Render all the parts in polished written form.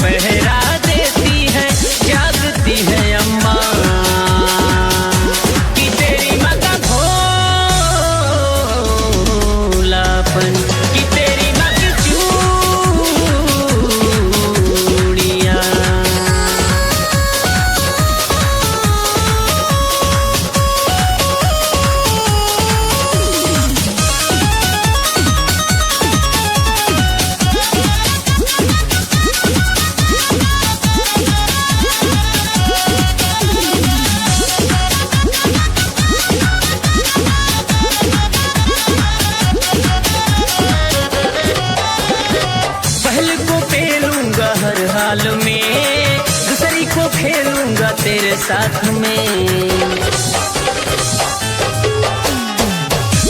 पहरा देती है, जागती है अम्मा कि तेरी माँ का भोलापन, कि तेरी माँ की चूड़ियाँ। पहले को पेलूंगा हर हाल में, दूसरी को खेलूंगा तेरे साथ में।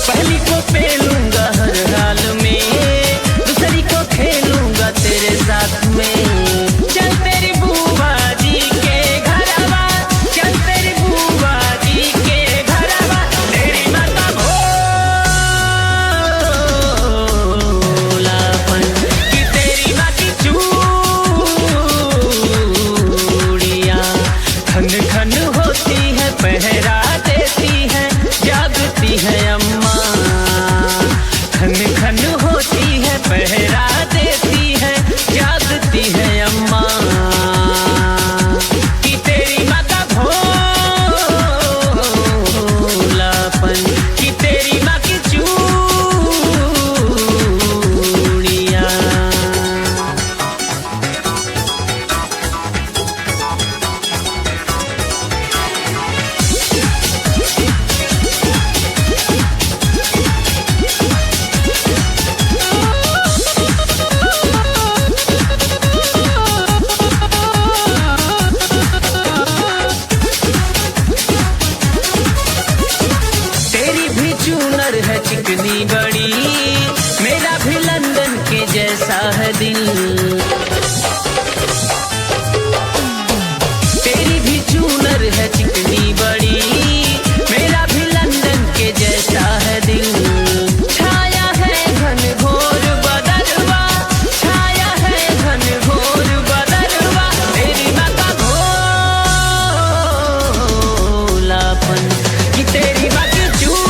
पहली को पेलूंगा हर हाल में, दूसरी को खेलूंगा तेरे साथ में। चल तेरी बुआ जी के घरवा, चल तेरी बुआ जी के घरवा, तेरी माँ का भोलापन, कि तेरी माँ की चूड़ियाँ खन खन होती है, पहरा देती है, जागती है अम्मा। खन खन होती है, पहरा देती है, जागती है अम्मा कि तेरी माँ का भोलापन, कि तेरी माँ की चूड़ियाँ। तेरी भी चूनर है चिकनी बड़ी, मेरा भी लंदन के जैसा है दिल। तेरी भी चूनर है चिकनी बड़ी, मेरा भी लंदन के जैसा है दिल। छाया है घन घोर बदलवा, छाया है घन घोर बदलवा, तेरी माँ का भोलापन, कि तेरी माँ की चूड़ियाँ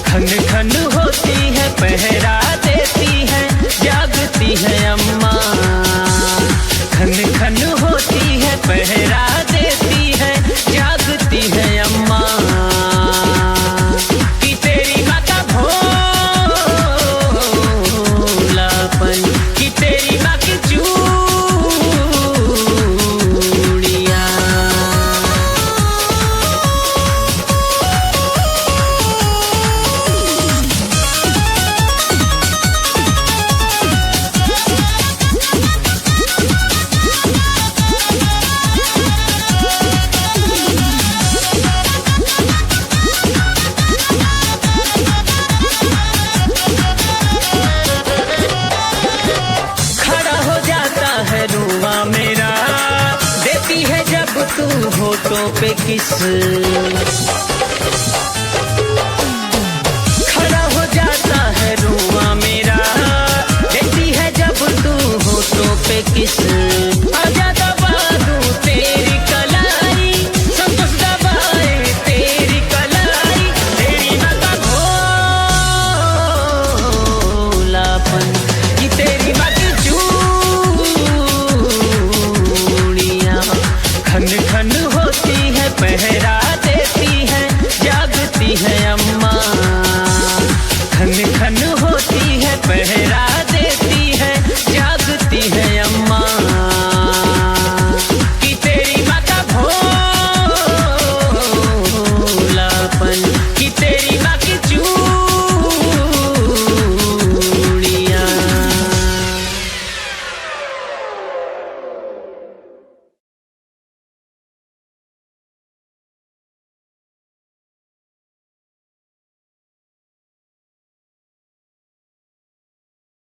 खन खन होती है, पहरा देती है, जागती है अम्मा। खन खन होती है, पहरा देती है, जागती है अम्मा कि तेरी माँ का भोलापन, कि तेरी माँ की चूड़ियाँ। खड़ा हो जाता है रुआ मेरा, देती है जब तू होठों पे किस।